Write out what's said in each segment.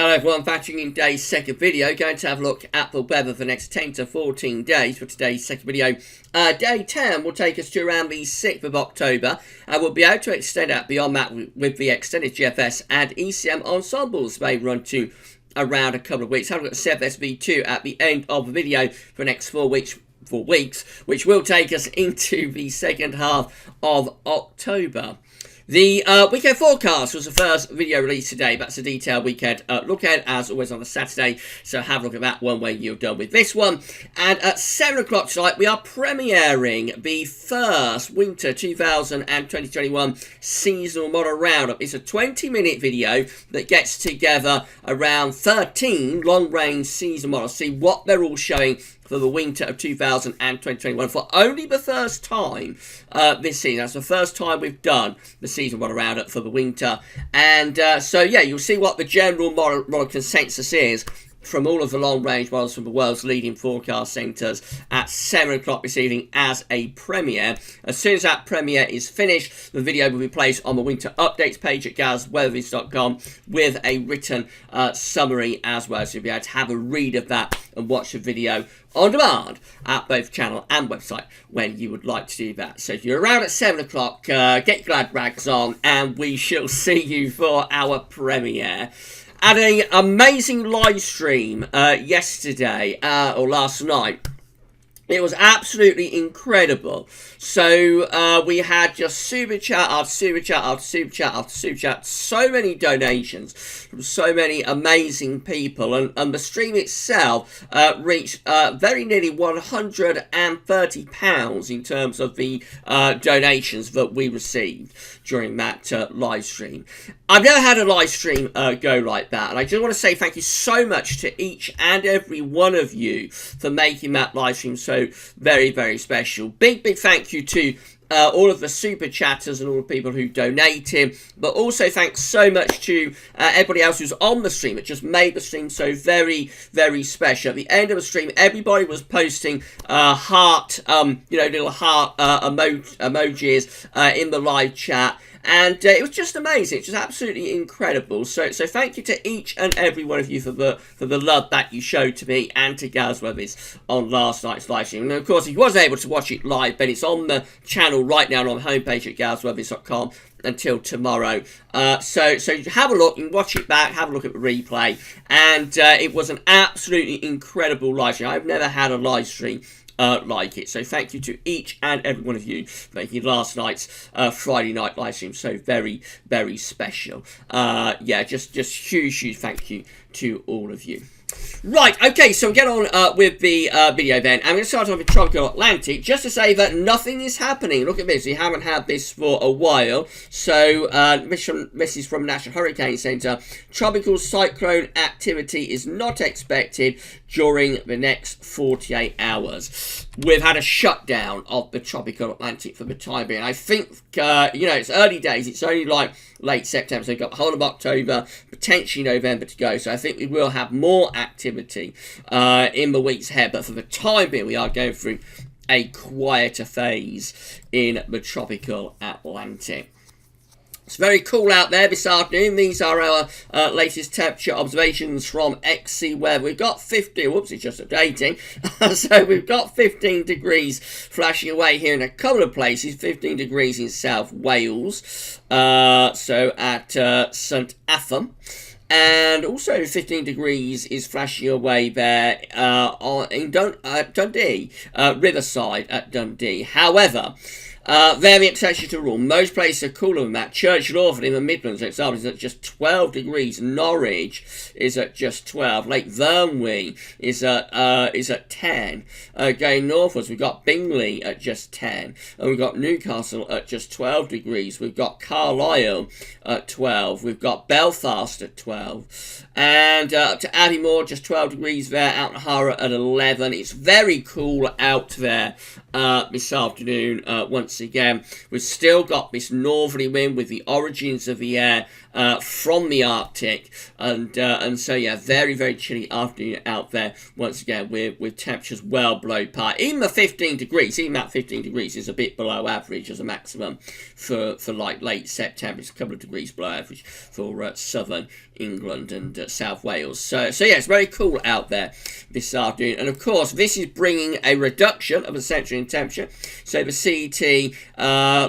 Hello everyone, factoring in today's second video, going to have a look at the weather for the next 10 to 14 days for today's second video. Day 10 will take us to around the 6th of October, and we'll be able to extend out beyond that with the extended GFS and ECM ensembles may run to around a couple of weeks. Have a look at 7SV2 at the end of the video for the next 4 weeks, which will take us into the second half of October. The weekend forecast was the first video released today. That's a detailed weekend look at, as always, on a Saturday. So have a look at that one when you're done with this one. And at 7 o'clock tonight, we are premiering the first Winter 2021 Seasonal Model Roundup. It's a 20-minute video that gets together around 13 long-range seasonal models. See what they're all showing for the winter of 2021 for only the first time this season. That's the first time we've done the season model roundup for the winter. And so, yeah, you'll see what the general model consensus is from all of the long-range models from the world's leading forecast centres at 7 o'clock this evening as a premiere. As soon as that premiere is finished, the video will be placed on the winter updates page at GavsWeatherVids.com with a written summary as well, so you'll be able to have a read of that and watch the video on demand at both channel and website when you would like to do that. So if you're around at 7 o'clock, get your glad rags on and we shall see you for our premiere. Had an amazing live stream yesterday, or last night. It was absolutely incredible. So we had just super chat after super chat after super chat after super chat. So many donations from so many amazing people. And the stream itself reached very nearly £130 in terms of the donations that we received during that live stream. I've never had a live stream go like that. And I just want to say thank you so much to each and every one of you for making that live stream so very, very special. Big thank you to all of the super chatters and all the people who donated, but also thanks so much to everybody else who's on the stream. It just made the stream so very, very special. At the end of the stream, everybody was posting heart, little heart emojis in the live chat. And it was just amazing. It's just absolutely incredible. So thank you to each and every one of you for the love that you showed to me and to GavsWeatherVids on last night's live stream. And of course, if you wasn't able to watch it live, then it's on the channel right now on the homepage at GavsWeatherVids.com until tomorrow. So have a look and watch it back. Have a look at the replay. And it was an absolutely incredible live stream. I've never had a live stream like it. So thank you to each and every one of you for making last night's Friday night live stream so very, very special. Yeah, just huge thank you to all of you. Right, okay, so we'll get on with the video then. I'm going to start off with Tropical Atlantic, just to say that nothing is happening. Look at this, we haven't had this for a while. So, this is from National Hurricane Center. Tropical cyclone activity is not expected during the next 48 hours. We've had a shutdown of the Tropical Atlantic for the time being. I think, it's early days. It's only like late September, so we've got the whole of October, potentially November to go. So I think we will have more activity in the weeks ahead. But for the time being, we are going through a quieter phase in the Tropical Atlantic. It's very cool out there this afternoon. These are our latest temperature observations from XC Weather. We've got 15, whoops, it's just updating. So we've got 15 degrees flashing away here in a couple of places. 15 degrees in South Wales, so at St Athan. And also 15 degrees is flashing away there in Dundee, Riverside at Dundee. However, very exception to the rule. Most places are cooler than that. Church Lawford in the Midlands, for example, is at just 12 degrees. Norwich is at just 12. Lake Vyrnwy is at 10. Going northwards, we've got Bingley at just 10. And we've got Newcastle at just 12 degrees. We've got Carlisle at 12. We've got Belfast at 12. And up to Abbeymoor, just 12 degrees there. Out in Harrow at 11. It's very cool out there this afternoon. Once again, we've still got this northerly wind with the origins of the air from the Arctic, and so yeah, very, very chilly afternoon out there once again with temperatures well below par. Even the 15 degrees, even that 15 degrees is a bit below average as a maximum for like late September. It's a couple of degrees below average for southern England and South Wales. So yeah, it's very cool out there this afternoon, and of course this is bringing a reduction of the central in temperature. So the CET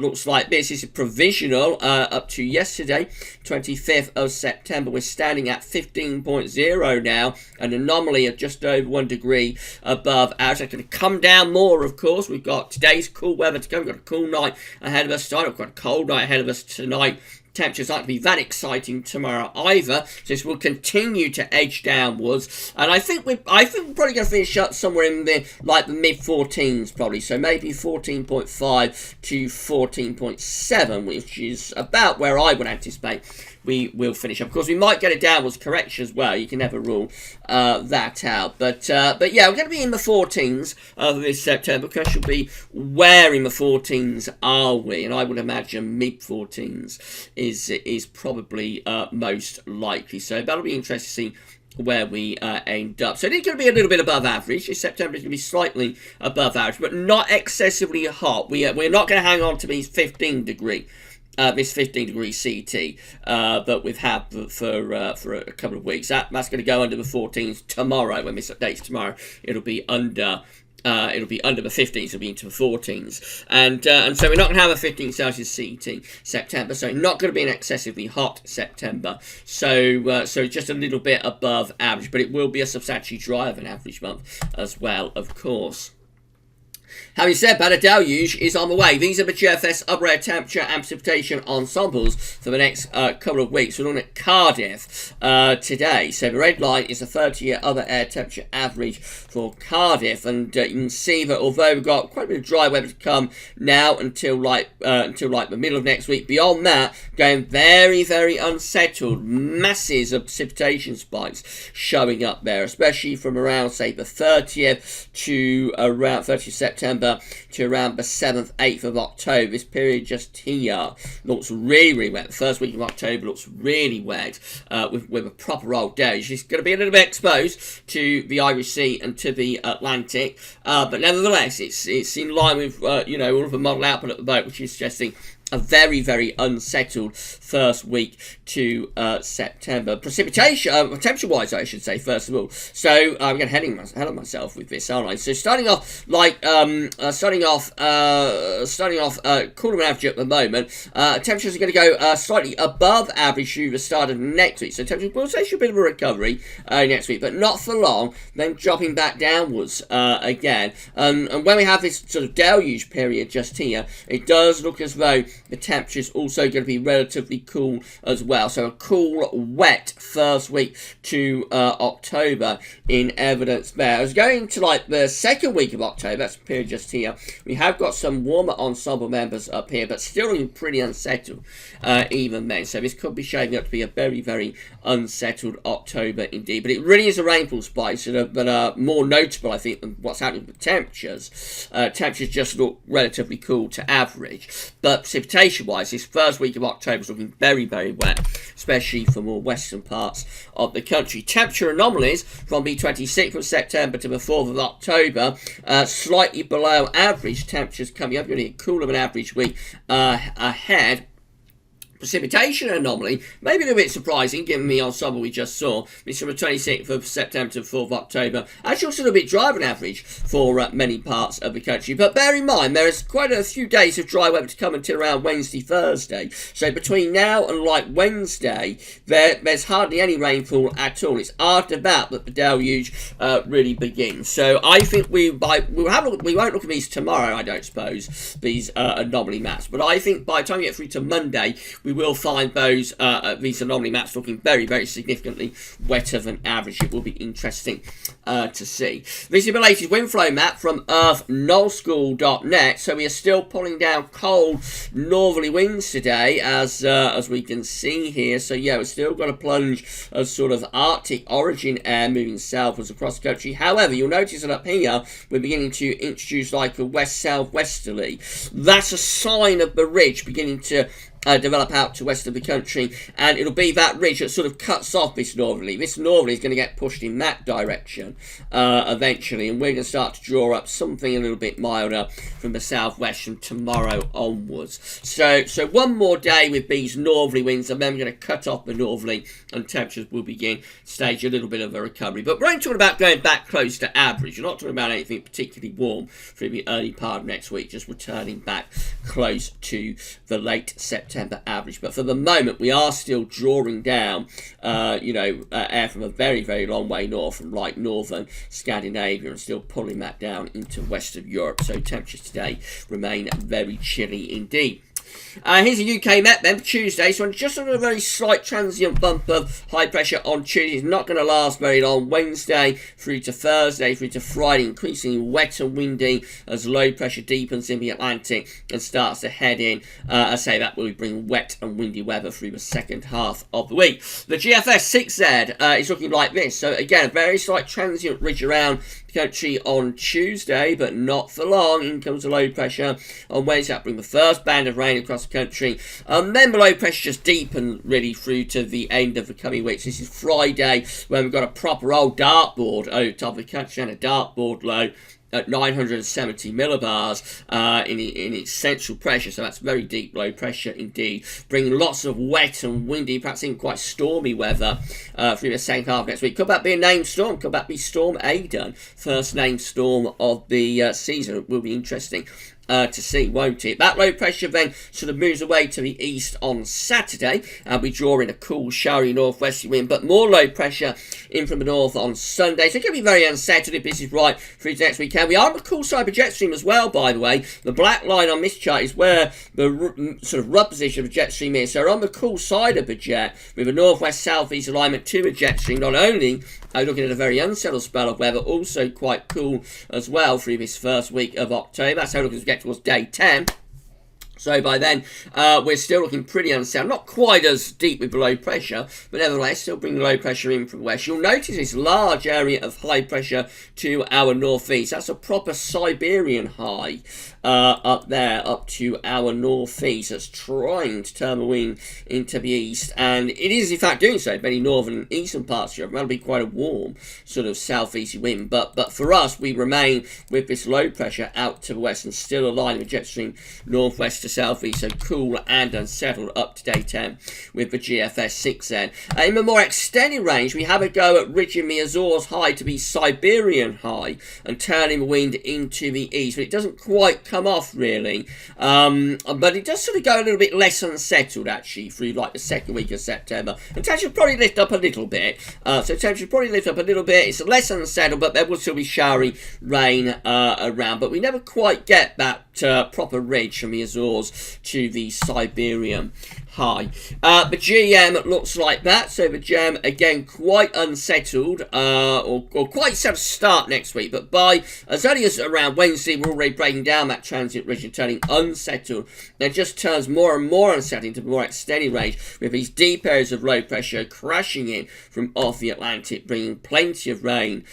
looks like this. This is provisional up to yesterday, 25th of September. We're standing at 15.0 now, an anomaly of just over 1 degree above average. It's going to come down more, of course. We've got today's cool weather to come. We've got a cool night ahead of us tonight. We've got a cold night ahead of us tonight. Temperatures aren't going to be that exciting tomorrow either, so this will continue to edge downwards, and I think we're probably going to finish up somewhere in the mid 14s probably, so maybe 14.5 to 14.7, which is about where I would anticipate we will finish up. Of course, we might get a downwards correction as well. You can never rule that out. But yeah, we're going to be in the 14s this September. The question will be, where in the 14s are we? And I would imagine mid 14s is probably most likely. So that'll be interesting to see where we end up. So it's going to be a little bit above average. September is going to be slightly above average, but not excessively hot. We're not going to hang on to these 15 degree. This 15 degree CT that we've had for a couple of weeks. That's going to go under the 14s tomorrow. When this updates tomorrow, it'll be under the 15s. It'll be into the 14s, and so we're not going to have a 15 Celsius CT September. So not going to be an excessively hot September. So just a little bit above average, but it will be a substantially drier than average month as well, of course. Having said that, a deluge is on the way. These are the GFS upper air temperature and precipitation ensembles for the next couple of weeks. We're looking at Cardiff today. So the red line is a 30-year upper air temperature average for Cardiff, and you can see that although we've got quite a bit of dry weather to come now until the middle of next week, beyond that, going very, very unsettled. Masses of precipitation spikes showing up there, especially from around, say, the 30th to around 30th September to around the 7th, 8th of October. This period just here looks really, really wet. The first week of October looks really wet with a proper old deluge. It's going to be a little bit exposed to the Irish Sea and to the Atlantic, but nevertheless, it's in line with all of the model output at the boat, which is suggesting a very, very unsettled first week to September. Precipitation, temperature-wise, I should say, first of all. So I'm going to ahead of myself with this, aren't I? So starting off cooler than average at the moment. Temperatures are going to go slightly above average through the start of next week. So temperatures will take a bit of a recovery next week, but not for long. Then dropping back downwards again. And when we have this sort of deluge period just here, it does look as though the temperature is also going to be relatively cool as well. So a cool, wet first week to October in evidence there. I was going to the second week of October, that's the period just here. We have got some warmer ensemble members up here, but still looking pretty unsettled even then. So this could be shaping up to be a very, very unsettled October indeed. But it really is a rainfall spike that are more notable, I think, than what's happening with temperatures. Temperatures just look relatively cool to average. But precipitation-wise, this first week of October is looking very, very wet, especially for more western parts of the country. Temperature anomalies from the 26th of September to the 4th of October, slightly below average temperatures coming up. You're going to get cooler than average week ahead. Precipitation anomaly, maybe a little bit surprising given the ensemble we just saw. It's from the 26th of September to the 4th of October. Actually also a little bit drier than average for many parts of the country. But bear in mind, there is quite a few days of dry weather to come until around Wednesday, Thursday. So between now and Wednesday, there's hardly any rainfall at all. It's after that the deluge really begins. So I think we won't look at these tomorrow, I don't suppose, these anomaly maps. But I think by the time we get through to Monday, we will find those these anomaly maps looking very, very significantly wetter than average. It will be interesting to see. This is the latest wind flow map from earthnullschool.net. So we are still pulling down cold northerly winds today, as we can see here. So yeah, we've still got a plunge of sort of Arctic origin air moving southwards across the country. However, you'll notice that up here we're beginning to introduce like a west-southwesterly. That's a sign of the ridge beginning to develop out to west of the country, and it'll be that ridge that sort of cuts off this northerly. This northerly is going to get pushed in that direction eventually, and we're going to start to draw up something a little bit milder from the southwest from tomorrow onwards. So one more day with these northerly winds, and then we're going to cut off the northerly, and temperatures will begin to stage a little bit of a recovery. But we're only talking about going back close to average. You're not talking about anything particularly warm through the early part of next week, just returning back close to the late September average. But for the moment, we are still drawing down, air from a very, very long way north, from like northern Scandinavia, and still pulling that down into west of Europe. So temperatures today remain very chilly indeed. Here's a UK Met then for Tuesday. So just on a very slight transient bump of high pressure on Tuesday. It's not going to last very long. Wednesday through to Thursday through to Friday, increasingly wet and windy as low pressure deepens in the Atlantic and starts to head in. I say that will bring wet and windy weather through the second half of the week. The GFS 6Z is looking like this. So again, a very slight transient ridge around country on Tuesday, but not for long. In comes the low pressure on Wednesday. That bring the first band of rain across the country, and then the low pressure just deepen really through to the end of the coming weeks. This is Friday, when we've got a proper old dartboard over top of the country, and a dartboard low at 970 millibars in its central pressure. So that's very deep low pressure indeed, bringing lots of wet and windy, perhaps even quite stormy weather through the second half of next week. Could that be a named storm? Could that be Storm Aidan, first named storm of the season? It will be interesting to see, won't it? That low pressure then sort of moves away to the east on Saturday, and we draw in a cool, showery northwesterly wind, but more low pressure in from the north on Sunday. So it can be very unsettled if this is right through to next weekend. We are on the cool side of the jet stream as well, by the way. The black line on this chart is where the sort of rub position of the jet stream is. So we're on the cool side of the jet with a northwest-southeast alignment to the jet stream. Not only are we looking at a very unsettled spell of weather, also quite cool as well through this first week of October. That's how we're looking to get towards day 10. So by then, we're still looking pretty unsettled. Not quite as deep with low pressure, but nevertheless, still bringing low pressure in from the west. You'll notice this large area of high pressure to our northeast. That's a proper Siberian high up there, up to our northeast. That's trying to turn the wind into the east. And it is, in fact, doing so. Many northern and eastern parts of Europe. That'll be quite a warm sort of southeasty wind. But for us, we remain with this low pressure out to the west and still aligning with jet stream northwest to southeast, so cool and unsettled up to day 10 with the GFS 6Z. In the more extended range, we have a go at ridging the Azores high to be Siberian high and turning the wind into the east, but it doesn't quite come off really, but it does sort of go a little bit less unsettled actually through like the second week of September, and temperature probably lift up a little bit, it's less unsettled, but there will still be showery rain around, but we never quite get that proper ridge from the Azores to the Siberian high. The GM looks like that, so the GM again quite unsettled, or quite set to start next week, but by as early as around Wednesday we're already breaking down that transient ridge and turning unsettled. It just turns more and more unsettled into more extended range with these deep areas of low pressure crashing in from off the Atlantic, bringing plenty of rain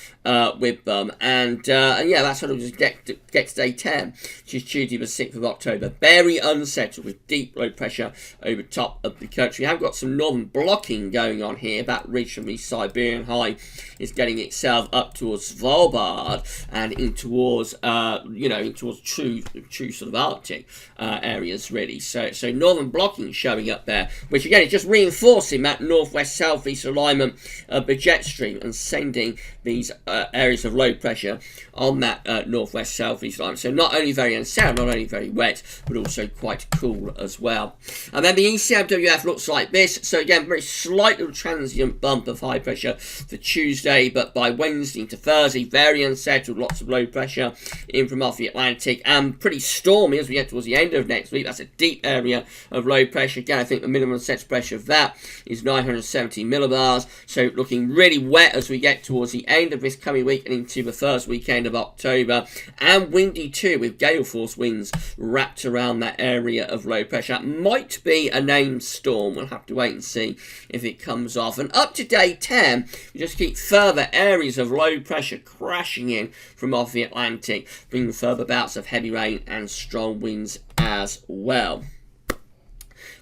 with them, and yeah, that's sort of just get to day 10, which is Tuesday the 6th of October. Very unsettled with deep low pressure over top of the country. We have got some northern blocking going on here. That ridge from the Siberian high is getting itself up towards Svalbard and in towards in towards true sort of Arctic areas really. So northern blocking showing up there, which again is just reinforcing that northwest southeast alignment of the jet stream and sending these areas of low pressure on that northwest southeast alignment. So not only very unsettled, not only very wet, but also quite cool as well. And then the east ECMWF looks like this. So again, very slight little transient bump of high pressure for Tuesday, but by Wednesday into Thursday, very unsettled, lots of low pressure in from off the Atlantic, and pretty stormy as we get towards the end of next week. That's a deep area of low pressure. Again, I think the minimum set pressure of that is 970 millibars, so looking really wet as we get towards the end of this coming week and into the first weekend of October, and windy too, with gale force winds wrapped around that area of low pressure. That might be a named storm. We'll have to wait and see if it comes off. And up to day 10, we just keep further areas of low pressure crashing in from off the Atlantic, bringing further bouts of heavy rain and strong winds as well.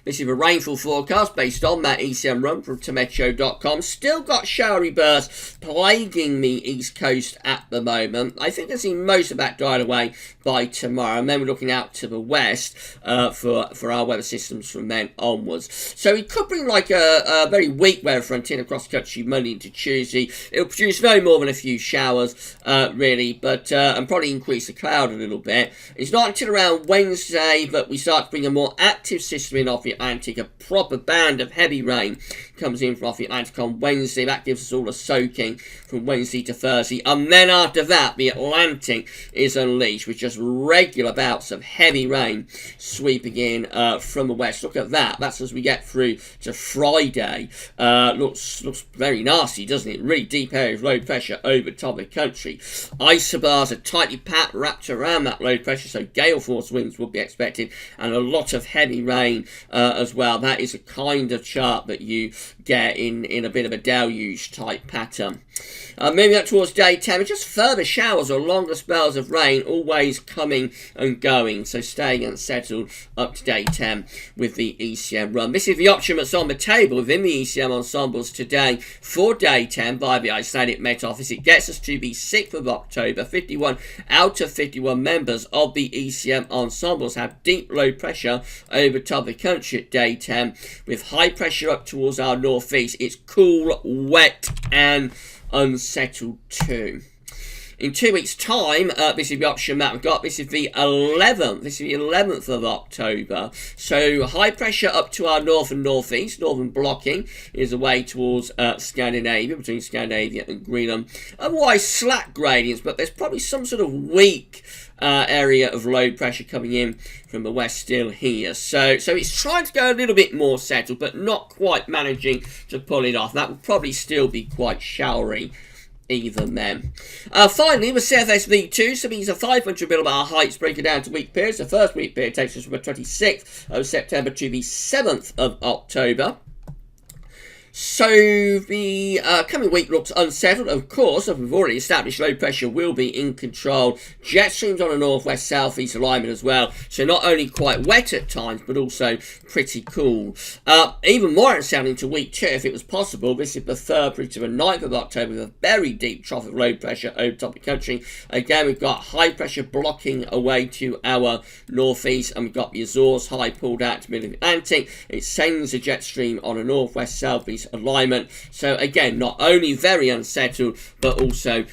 This is a rainfall forecast based on that ECM run from Tameteo.com. Still got showery bursts plaguing the East Coast at the moment. I think I see most of that died away by tomorrow. And then we're looking out to the west for our weather systems from then onwards. So we could bring like a very weak weather front in across the country Monday into Tuesday. It'll produce no more than a few showers, really, but and probably increase the cloud a little bit. It's not until around Wednesday that we start to bring a more active system in off the Atlantic. A proper band of heavy rain comes in from off the Atlantic on Wednesday. That gives us all a soaking from Wednesday to Thursday, and then after that the Atlantic is unleashed with just regular bouts of heavy rain sweeping in from the west. Look at that. That's as we get through to Friday. Looks very nasty, doesn't it? Really deep area of low pressure over top of the country. Isobars are tightly wrapped around that low pressure, so gale force winds will be expected, and a lot of heavy rain as well. That is a kind of chart that you get in a bit of a deluge type pattern. Moving up towards day 10, just further showers or longer spells of rain, always coming and going, so staying unsettled up to day 10 with the ECM run. This is the option that's on the table within the ECM ensembles today for day 10 by the Icelandic Met Office. It gets us to the 6th of October. 51 out of 51 members of the ECM ensembles have deep low pressure over top of the country at day 10, with high pressure up towards our northeast. It's cool, wet, and unsettled too. In 2 weeks' time, this is the option that we've got. This is the 11th. This is the 11th of October. So high pressure up to our north and northeast. Northern blocking is away towards Scandinavia, between Scandinavia and Greenland. Otherwise, slack gradients, but there's probably some sort of weak area of low pressure coming in from the west still here. So it's trying to go a little bit more settled, but not quite managing to pull it off. That will probably still be quite showery even then. Finally, with CFSV2, so these are 500 millibar heights breaking down to week periods. The first week period takes us from the 26th of September to the 7th of October. So the coming week looks unsettled, of course, as we've already established. Low pressure will be in control. Jet streams on a northwest-southeast alignment as well, so not only quite wet at times, but also pretty cool. Even more unsettling to week 2, if it was possible. This is the 3rd through to the 9th of October, with a very deep trough of low pressure over top of the country. Again, we've got high pressure blocking away to our northeast, and we've got the Azores high pulled out to the middle of the Atlantic. It sends a jet stream on a northwest-southeast alignment, so again not only very unsettled but also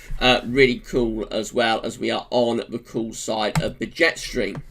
really cool as well, as we are on the cool side of the jet stream.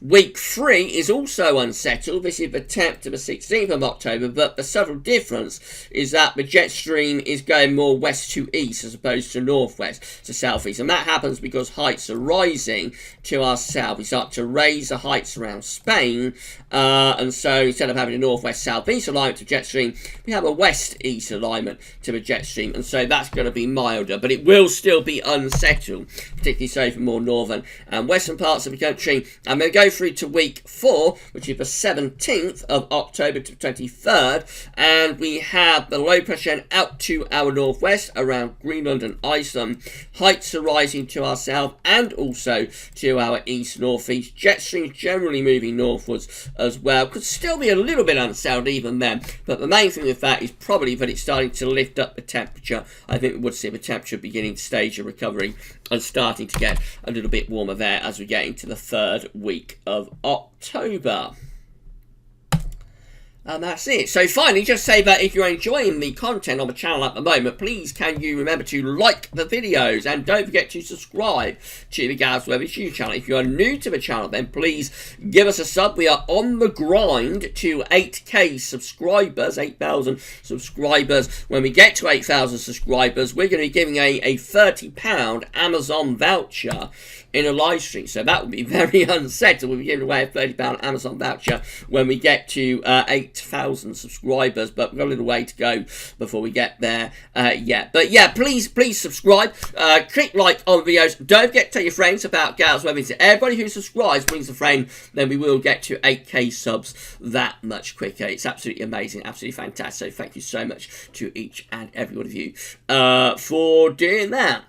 Week 3 is also unsettled. This is the 10th to the 16th of October, but the subtle difference is that the jet stream is going more west to east as opposed to northwest to southeast, and that happens because heights are rising to our south. We start to raise the heights around Spain, and so instead of having a northwest-southeast alignment to jet stream, we have a west-east alignment to the jet stream, and so that's going to be milder, but it will still be unsettled, particularly so for more northern and western parts of the country. And then go through to week 4, which is the 17th of October to 23rd, and we have the low pressure out to our northwest around Greenland and Iceland. Heights are rising to our south and also to our east-northeast. Jet streams generally moving northwards as well. Could still be a little bit unsettled even then, but the main thing with that is probably that it's starting to lift up the temperature. I think we would see the temperature beginning to stage a recovery and starting to get a little bit warmer there as we get into the 3rd week of October. And that's it. So finally, just say that if you're enjoying the content on the channel at the moment, please can you remember to like the videos and don't forget to subscribe to the GavsWeatherVids YouTube channel. If you are new to the channel, then please give us a sub. We are on the grind to 8k subscribers, 8,000 subscribers. When we get to 8,000 subscribers, we're going to be giving a £30 Amazon voucher in a live stream. So that would be very unsettled. We'll be giving away a £30 Amazon voucher when we get to 8,000 subscribers, but we've got a little way to go before we get there yet. But yeah, please subscribe, click like on the videos. Don't forget to tell your friends about GavsWeatherVids. Everybody who subscribes brings a friend, then we will get to 8k subs that much quicker. It's absolutely amazing, absolutely fantastic. So thank you so much to each and every one of you for doing that.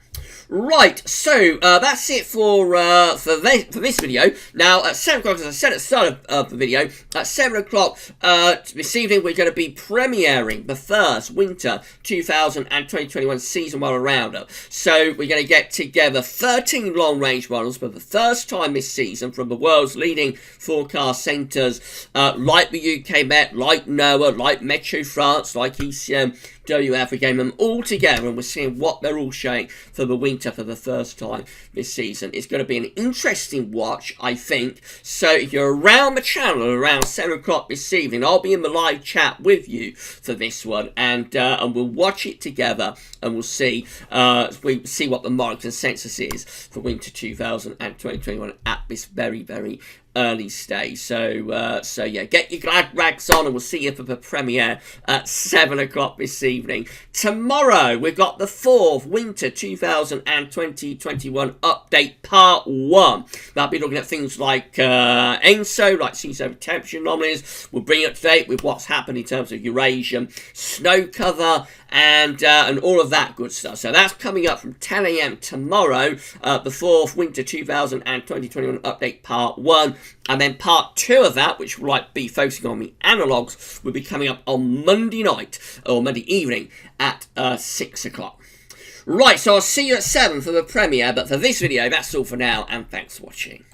Right, so that's it for this video. Now, at 7 o'clock, as I said at the start of the video, at 7 o'clock this evening, we're going to be premiering the first Winter 2020-21 Season 1 Roundup. So, we're going to get together 13 long-range models for the first time this season from the world's leading forecast centres, like the UK Met, like NOAA, like Meteo France, like ECM, GWV. We game them all together and we're seeing what they're all showing for the winter for the first time this season. It's going to be an interesting watch, I think. So if you're around the channel around 7 o'clock this evening, I'll be in the live chat with you for this one, and we'll watch it together and we'll see what the market consensus is for winter 2020-21 at this very early stage. So yeah, get your glad rags on and we'll see you for the premiere at 7 o'clock this evening. Tomorrow we've got the 4th Winter 2020-21 update part 1. That'll be looking at things like ENSO, like sea surface temperature anomalies. We'll bring you up to date with what's happened in terms of Eurasian snow cover and all of that good stuff. So that's coming up from 10 AM tomorrow, the 4th Winter 2020-21 update part 1. And then part 2 of that, which will be focusing on the analogues, will be coming up on Monday night, or Monday evening, at 6 o'clock. Right, so I'll see you at 7 for the premiere, but for this video, that's all for now, and thanks for watching.